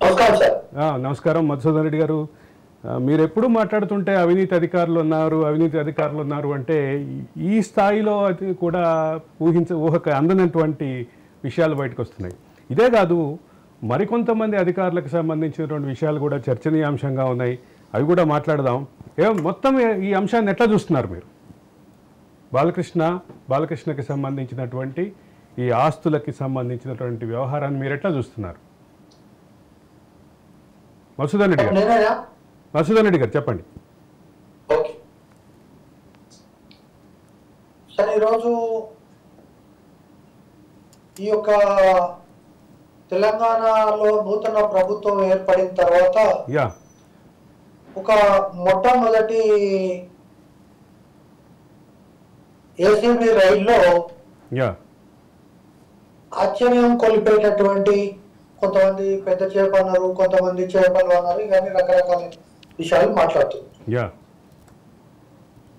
నమస్కారం సార్. నమస్కారం మధుసూదన్ రెడ్డి గారు. మీరు ఎప్పుడు మాట్లాడుతుంటే అవినీతి అధికారులు ఉన్నారు అంటే ఈ స్థాయిలో అది కూడా ఊహకు అందనటువంటి విషయాలు బయటకు వస్తున్నాయి. ఇదే కాదు, మరికొంతమంది అధికారులకు సంబంధించినటువంటి విషయాలు కూడా చర్చనీయాంశంగా ఉన్నాయి. అవి కూడా మాట్లాడదాం. మొత్తం ఈ అంశాన్ని ఎట్లా చూస్తున్నారు మీరు? బాలకృష్ణకి సంబంధించినటువంటి ఈ ఆస్తులకి సంబంధించినటువంటి వ్యవహారాన్ని మీరు ఎట్లా చూస్తున్నారు? మధుసూదన్ రెడ్డి గారు చెప్పండి. ఓకే సార్, ఈరోజు ఈ యొక్క తెలంగాణలో నూతన ప్రభుత్వం ఏర్పడిన తర్వాత ఒక మొట్టమొదటి ఏసీబీ రైల్లో ఆశ్చర్యం కొలిపేటటువంటి కొంతమంది పెద్ద చేప అన్నారు, కొంతమంది చేపలు అన్నారు, ఇవన్నీ రకరకాల విషయాలు మాట్లాడుతున్నారు.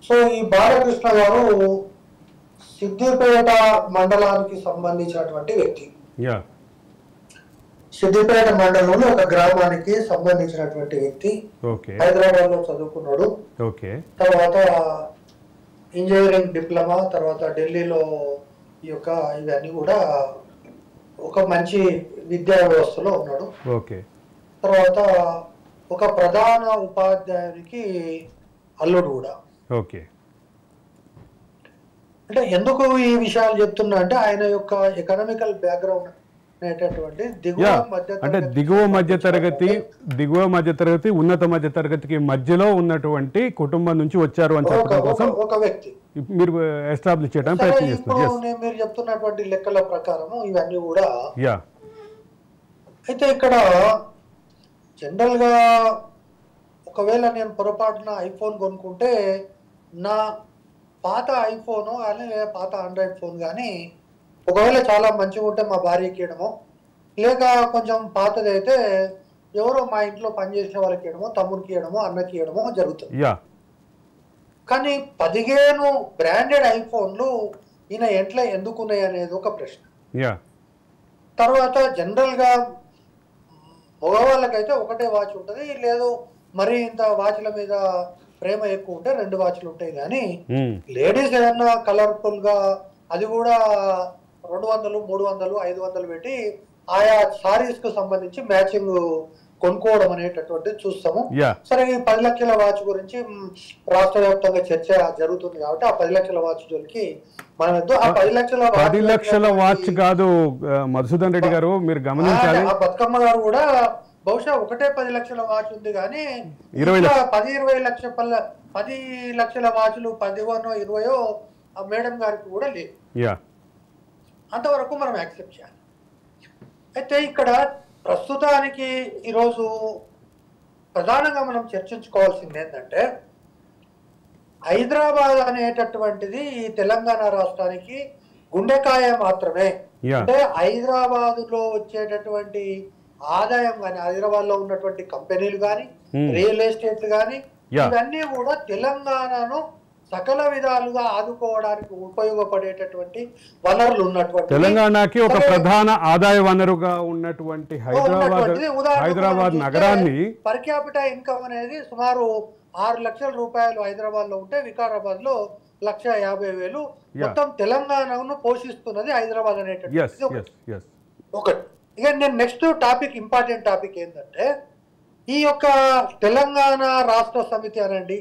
సో ఈ బాలకృష్ణ గారు సిద్దిపేట మండలానికి సంబంధించినటువంటి వ్యక్తి. సిద్దిపేట మండలంలో ఒక గ్రామానికి సంబంధించినటువంటి వ్యక్తి. హైదరాబాద్ లో చదువుకున్నాడు. తర్వాత ఇంజనీరింగ్ డిప్లొమా, తర్వాత ఢిల్లీలో ఈ యొక్క ఇవన్నీ కూడా ఒక మంచి విద్యా వ్యవస్థలో ఉన్నాడు. తర్వాత ఒక ప్రధాన ఉపాధ్యాయునికి అల్లుడు కూడా. అంటే ఎందుకు ఈ విషయాలు చెప్తున్నా అంటే ఆయన యొక్క ఎకనామికల్ బ్యాక్గ్రౌండ్ అనేటటువంటి దిగువ మధ్య తరగతి ఉన్నత మధ్య తరగతికి మధ్యలో ఉన్నటువంటి కుటుంబం నుంచి వచ్చారు అని చెప్పడం కోసం ఒక వ్యక్తి మీరు ఎస్టాబ్లిష్ చేయడానికి ప్రయత్నం చేస్తున్నారు. మీరు చెప్తున్నటువంటి లెక్కల ప్రకారం ఇవన్నీ కూడా. అయితే ఇక్కడ జనరల్ గా ఒకవేళ నేను పొరపాటున ఐఫోన్ కొనుక్కుంటే నా పాత ఐఫోను కానీ పాత ఆండ్రాయిడ్ ఫోన్ కానీ ఒకవేళ చాలా మంచిగా ఉంటే మా భార్యకి ఇవ్వడమో, లేక కొంచెం పాతది అయితే ఎవరో మా ఇంట్లో పనిచేసిన వాళ్ళకి ఇవ్వడమో, తమ్ముడికి ఇవ్వడమో, అన్నకి ఇవ్వడమో జరుగుతుంది. కానీ 15 బ్రాండెడ్ ఐఫోన్లు ఈయన ఎంట్లో ఎందుకున్నాయి అనేది ఒక ప్రశ్న. తర్వాత జనరల్ గా మగవాళ్ళకైతే ఒకటే వాచ్ ఉంటుంది, లేదు మరి ఇంత వాచ్ల మీద ప్రేమ ఎక్కువ ఉంటే 2 వాచ్లు ఉంటాయి. కానీ లేడీస్ ఏదన్నా కలర్ఫుల్ గా అది కూడా 200, 300, 500 పెట్టి ఆయా సారీస్ కు సంబంధించి మ్యాచింగ్ కొనుక్కోవడం అనేటటువంటిది చూస్తాము. సరే, ఈ 10 లక్షల వాచ్ గురించి రాష్ట్ర వ్యాప్తంగా చర్చ జరుగుతుంది కాబట్టి ఆ 10 లక్షల వాచ్ జోలికి మనం ఆ 10 లక్షల వాచ్ కాదు మధుసూదన్ రెడ్డి గారు, మీరు గమనించాలి. ఆ బతుకమ్మ గారు కూడా బహుశా ఒకటే 10 లక్షల వాచ్ ఉంది కానీ 10 లక్షల వాచ్లు 10 20 మేడం గారికి కూడా లేదు. అంతవరకు మనం యాక్సెప్ట్ చేయాలి. అయితే ఇక్కడ ప్రస్తుతానికి ఈరోజు ప్రధానంగా మనం చర్చించుకోవాల్సింది ఏంటంటే హైదరాబాద్ అనేటటువంటిది ఈ తెలంగాణ రాష్ట్రానికి గుండెకాయ మాత్రమే. అంటే హైదరాబాద్ లో వచ్చేటటువంటి ఆదాయం కానీ, హైదరాబాద్ లో ఉన్నటువంటి కంపెనీలు కానీ, రియల్ ఎస్టేట్లు కానీ, ఇవన్నీ కూడా తెలంగాణను సకల విధాలుగా ఆదుకోవడానికి ఉపయోగపడేటటువంటి వనరులు ఉన్నటువంటి తెలంగాణకి ఒక ప్రధాన ఆదాయ వనరుగా ఉన్నటువంటి హైదరాబాద్ నగరాన్ని పర్ క్యాపిటల్ ఇన్కమ్ అనేది సుమారు 6 లక్షల రూపాయలు హైదరాబాద్ లో ఉంటే వికారాబాద్ లో 1,50,000. మొత్తం తెలంగాణను పోషిస్తున్నది హైదరాబాద్ అనేటటువంటి ఒకటి. ఇక నేను నెక్స్ట్ టాపిక్, ఇంపార్టెంట్ టాపిక్ ఏంటంటే ఈ యొక్క తెలంగాణ రాష్ట్ర సమితి అనండి,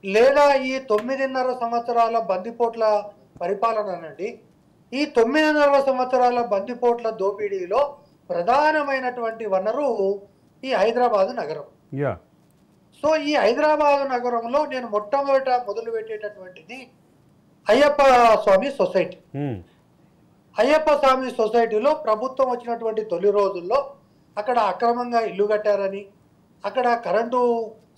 లేదా ఈ 9.5 సంవత్సరాల బందిపోట్ల పరిపాలన అనండి, ఈ 9.5 సంవత్సరాల బందిపోట్ల దోపిడీలో ప్రధానమైనటువంటి వనరు ఈ హైదరాబాద్ నగరం. సో ఈ హైదరాబాద్ నగరంలో నేను మొట్టమొదట మొదలు పెట్టేటటువంటిది అయ్యప్ప స్వామి సొసైటీ. అయ్యప్ప స్వామి సొసైటీలో ప్రభుత్వం వచ్చినటువంటి తొలి రోజుల్లో అక్కడ అక్రమంగా ఇల్లు కట్టారని, అక్కడ కరెంటు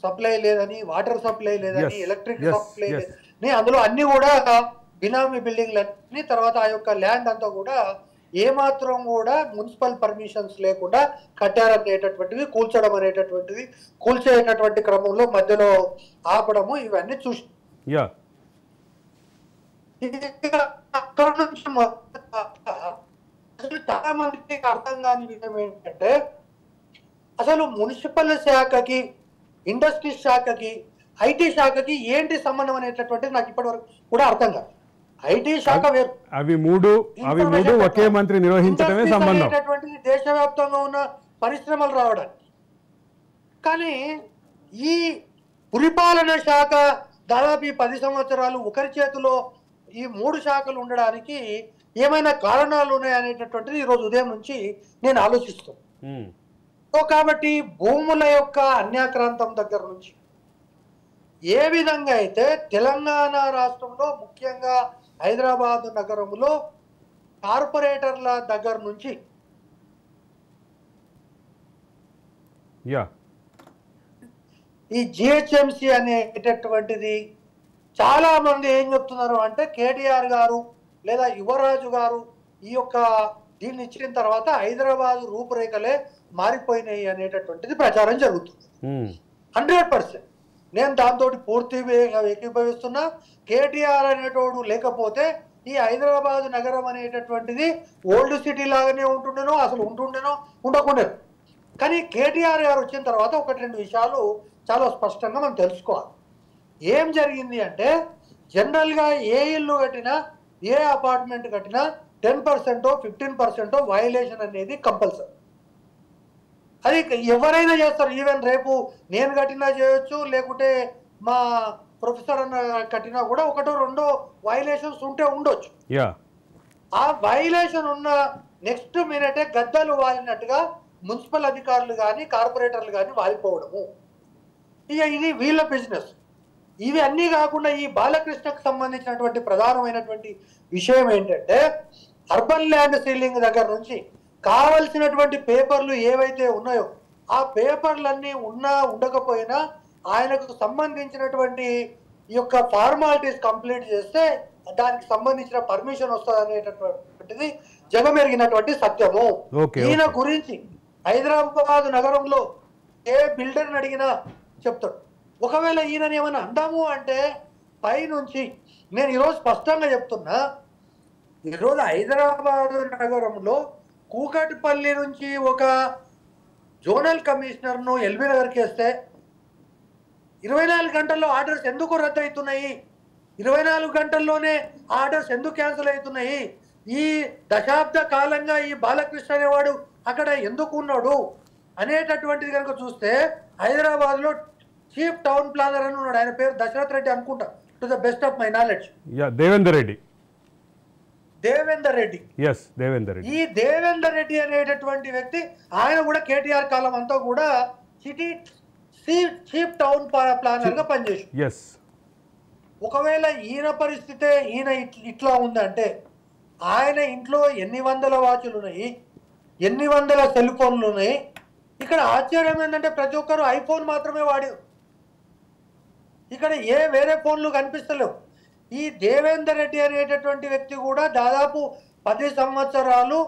సప్లై లేదని, వాటర్ సప్లై లేదని, ఎలక్ట్రిక్ సప్లై లేదని, అందులో అన్ని కూడా బినామీ బిల్డింగ్లన్నీ, తర్వాత ఆ యొక్క ల్యాండ్ అంతా కూడా ఏమాత్రం కూడా మున్సిపల్ పర్మిషన్స్ లేకుండా కట్టారనేటటువంటివి, కూల్చడం అనేటటువంటివి, కూల్చేటటువంటి క్రమంలో మధ్యలో ఆపడము, ఇవన్నీ చూసి అక్కడ నుంచి చాలా మందికి అర్థం కాని విషయం ఏంటంటే అసలు మున్సిపల్ శాఖకి, ఇండస్ట్రీ శాఖకి, ఐటీ శాఖకి ఏంటి సంబంధం అనేటటువంటిది నాకు ఇప్పటివరకు కూడా అర్థం కాదు. ఐటీ శాఖ వేరు, అవి మూడు ఒకే మంత్రి నిర్వహించడమే సంబంధం. అనేటటువంటిది దేశవ్యాప్తంగా ఉన్న పరిశ్రమలు రావడానికి. కానీ ఈ పరిపాలన శాఖ దాదాపు 10 సంవత్సరాలు ఒకరి చేతిలో ఈ 3 శాఖలు ఉండడానికి ఏమైనా కారణాలు ఉన్నాయనేటటువంటిది ఈరోజు ఉదయం నుంచి నేను ఆలోచిస్తాను. సో కాబట్టి భూముల యొక్క అన్యాక్రాంతం దగ్గర నుంచి ఏ విధంగా అయితే తెలంగాణ రాష్ట్రంలో ముఖ్యంగా హైదరాబాద్ నగరంలో కార్పొరేటర్ల దగ్గర నుంచి ఈ జిహెచ్ఎంసి అనేటటువంటిది చాలా మంది ఏం చెప్తున్నారు అంటే కేటీఆర్ గారు లేదా యువరాజు గారు ఈ యొక్క దీన్ని ఇచ్చిన తర్వాత హైదరాబాద్ రూపురేఖలే మారిపోయినాయి అనేటటువంటిది ప్రచారం జరుగుతుంది. 100% నేను దాంతో పూర్తి ఏకీభవిస్తున్నా. కేటీఆర్ అనేటోడు లేకపోతే ఈ హైదరాబాద్ నగరం అనేటటువంటిది ఓల్డ్ సిటీ లాగానే ఉంటుండేనో, అసలు ఉంటుండేనో ఉండకుండేనో. కానీ కేటీఆర్ గారు వచ్చిన తర్వాత 1-2 విషయాలు చాలా స్పష్టంగా మనం తెలుసుకోవాలి. ఏం జరిగింది అంటే జనరల్గా ఏ ఇల్లు కట్టినా, ఏ అపార్ట్మెంట్ కట్టినా 10% 15% వయలేషన్ అనేది కంపల్సరీ. అది ఎవరైనా చేస్తారు. ఈవెన్ రేపు నేను కట్టినా చేయొచ్చు, లేకుంటే మా ప్రొఫెసర్ అన్న కట్టినా కూడా 1-2 వయలేషన్స్ ఉంటే ఉండొచ్చు. ఆ వయలేషన్ ఉన్న నెక్స్ట్ మినిటే గద్దలు వాలినట్టుగా మున్సిపల్ అధికారులు కానీ కార్పొరేటర్లు కానీ వాలిపోవడము. ఇక ఇది వీళ్ళ బిజినెస్. ఇవి అన్నీ కాకుండా ఈ బాలకృష్ణకు సంబంధించినటువంటి ప్రధానమైనటువంటి విషయం ఏంటంటే అర్బన్ ల్యాండ్ సీలింగ్ దగ్గర నుంచి కావలసినటువంటి పేపర్లు ఏవైతే ఉన్నాయో ఆ పేపర్లన్నీ ఉన్నా ఉండకపోయినా ఆయనకు సంబంధించినటువంటి ఈ యొక్క ఫార్మాలిటీస్ కంప్లీట్ చేస్తే దానికి సంబంధించిన పర్మిషన్ వస్తుంది అనేటటువంటిది జగమెరిగినటువంటి సత్యము. ఈయన గురించి హైదరాబాద్ నగరంలో ఏ బిల్డర్ని అడిగినా చెప్తాడు. ఒకవేళ ఈయనని ఏమైనా అందాము అంటే పైనుంచి నేను ఈరోజు స్పష్టంగా చెప్తున్నా, ఈరోజు హైదరాబాద్ నగరంలో కూకట్పల్లి నుంచి ఒక జోనల్ కమిషనర్ను ఎల్బీ నగర్కి వేస్తే 24 గంటల్లో ఆర్డర్స్ ఎందుకు రద్దు అవుతున్నాయి, 24 గంటల్లోనే ఆర్డర్స్ ఎందుకు క్యాన్సిల్ అవుతున్నాయి, ఈ దశాబ్ద కాలంగా ఈ బాలకృష్ణ అనేవాడు అక్కడ ఎందుకు ఉన్నాడు అనేటటువంటిది కనుక చూస్తే హైదరాబాద్లో చీఫ్ టౌన్ ప్లానర్ అని ఉన్నాడు. ఆయన పేరు దశరథ్ రెడ్డి అనుకుంటా, to the best of my knowledge. Devender Reddy. ఈ దేవేందర్ రెడ్డి అనేటటువంటి వ్యక్తి ఆయన కూడా కేటీఆర్ కాలం అంతా కూడా సిటీ చీఫ్ టౌన్ ప్లానర్ గా పనిచేసి. ఒకవేళ ఈయన పరిస్థితే ఈయన ఇట్లా ఉందంటే ఆయన ఇంట్లో ఎన్ని వందల వాచులు ఉన్నాయి, ఎన్ని వందల సెల్ ఫోన్లు ఉన్నాయి. ఇక్కడ ఆశ్చర్యం ఏంటంటే ప్రతి ఒక్కరు ఐఫోన్ మాత్రమే వాడారు, ఇక్కడ ఏ వేరే ఫోన్లు కనిపిస్తలేవు. ఈ దేవేందర్ రెడ్డి అనేటటువంటి వ్యక్తి కూడా దాదాపు 10 సంవత్సరాలు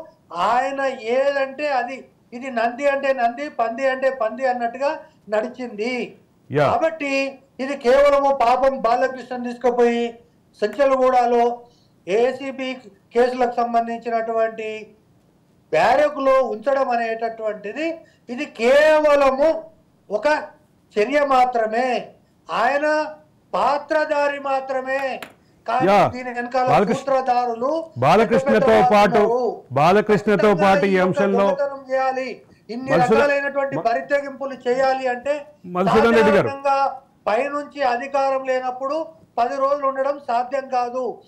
ఆయన ఏదంటే అది, ఇది నంది అంటే నంది, పంది అంటే పంది అన్నట్టుగా నడిచింది. కాబట్టి ఇది కేవలము పాపం బాలకృష్ణ తీసుకుపోయి సంచలగూడలో ఏసీబీ కేసులకు సంబంధించినటువంటి బ్యారెక్లో ఉంచడం అనేటటువంటిది ఇది కేవలము ఒక చర్య మాత్రమే, ఆయన పాత్రధారి మాత్రమే. బాలకృష్ణతో పాటు ఈ అంశంలో చేయాలి, ఇన్ని రకాలైనటువంటి పరిత్యగింపులు చేయాలి అంటే పైనుంచి అధికారం లేనప్పుడు 10 రోజులు ఉండడం సాధ్యం కాదు.